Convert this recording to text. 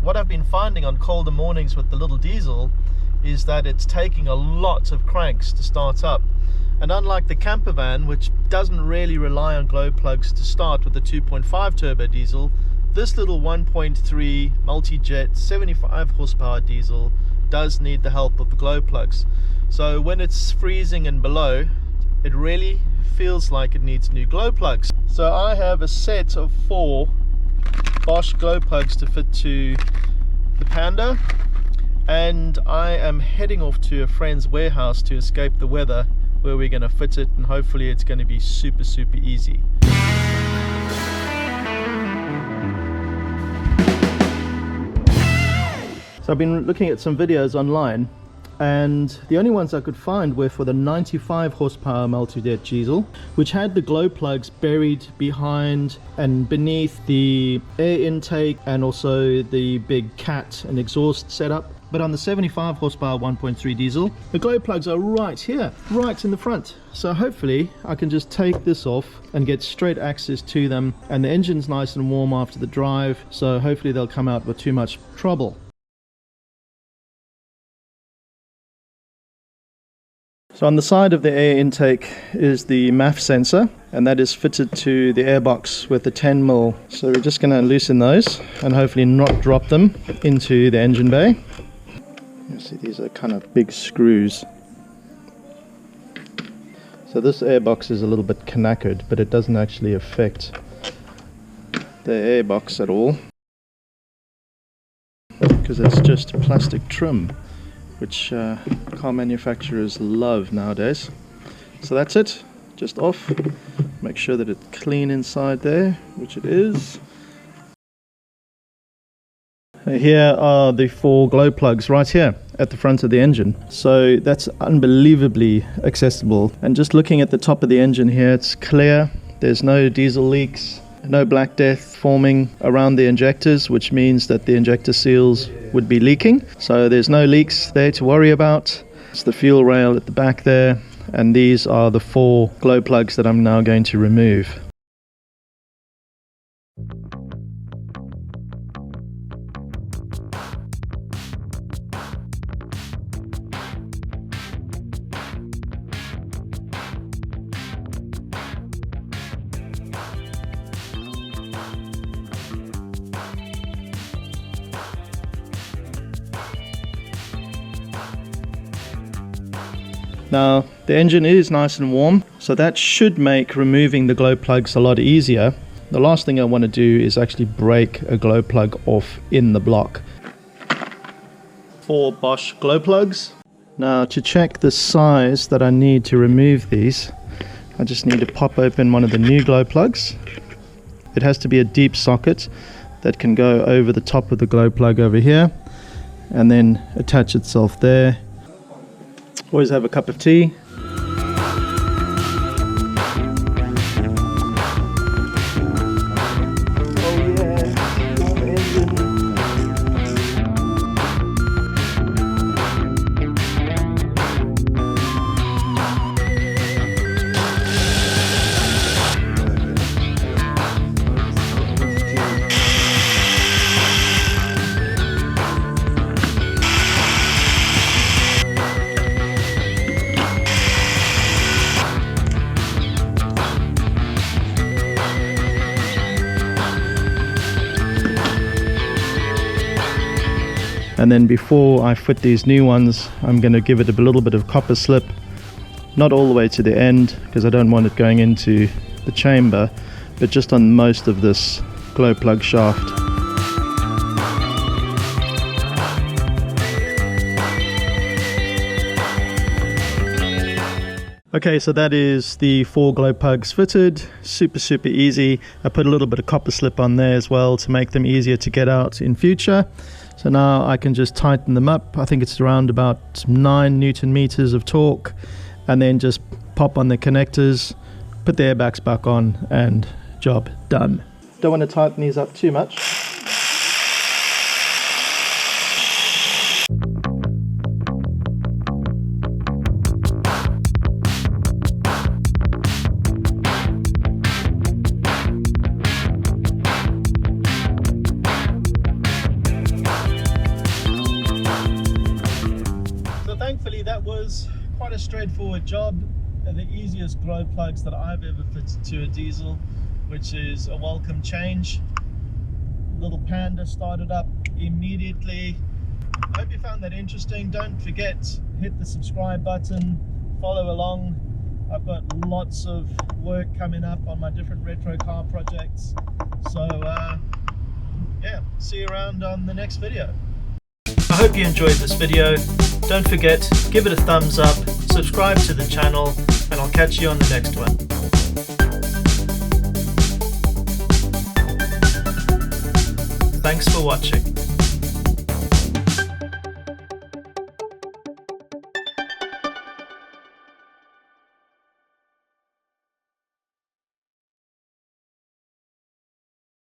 what I've been finding on colder mornings with the little diesel is that it's taking a lot of cranks to start up. And unlike the camper van, which doesn't really rely on glow plugs to start with the 2.5 turbo diesel, this little 1.3 Multijet 75 horsepower diesel does need the help of the glow plugs. So when it's freezing and below, it really feels like it needs new glow plugs. So I have a set of 4 Bosch glow plugs to fit to the Panda, and I am heading off to a friend's warehouse to escape the weather, where we're going to fit it, and hopefully it's going to be super easy. So I've been looking at some videos online, and the only ones I could find were for the 95 horsepower Multijet diesel, which had the glow plugs buried behind and beneath the air intake and also the big cat and exhaust setup. But on the 75 horsepower 1.3 diesel, the glow plugs are right here, right in the front. So hopefully I can just take this off and get straight access to them, and the engine's nice and warm after the drive, so hopefully they'll come out with too much trouble. So on the side of the air intake is the MAF sensor, and that is fitted to the airbox with the 10mm. So we're just going to loosen those and hopefully not drop them into the engine bay. You see, these are kind of big screws. So this airbox is a little bit knackered, but it doesn't actually affect the airbox at all, because it's just plastic trim, which car manufacturers love nowadays. So that's it, just off. Make sure that it's clean inside there, which it is. Here are the 4 glow plugs right here at the front of the engine. So that's unbelievably accessible. And just looking at the top of the engine here, it's clear. There's no diesel leaks, no black death forming around the injectors, which means that the injector seals would be leaking. So there's no leaks there to worry about. It's the fuel rail at the back there, and these are the 4 glow plugs that I'm now going to remove. Now the engine is nice and warm, so that should make removing the glow plugs a lot easier. The last thing I want to do is actually break a glow plug off in the block. 4 Bosch glow plugs. Now to check the size that I need to remove these, I just need to pop open one of the new glow plugs. It has to be a deep socket that can go over the top of the glow plug over here and then attach itself there. Always have a cup of tea. And then before I fit these new ones, I'm going to give it a little bit of copper slip, not all the way to the end because I don't want it going into the chamber, but just on most of this glow plug shaft. Okay, so that is the 4 glow plugs fitted. Super easy. I put a little bit of copper slip on there as well to make them easier to get out in future. So now I can just tighten them up. I think it's around about 9 Newton meters of torque, and then just pop on the connectors, put the airbags back on, and job done. Don't want to tighten these up too much. was quite a straightforward job. The easiest glow plugs that I've ever fitted to a diesel, which is a welcome change. Little Panda started up immediately. I hope you found that interesting. Don't forget, hit the subscribe button, follow along. I've got lots of work coming up on my different retro car projects. So yeah, see you around on the next video. I hope you enjoyed this video. Don't forget, give it a thumbs up, subscribe to the channel, and I'll catch you on the next one. Thanks for watching.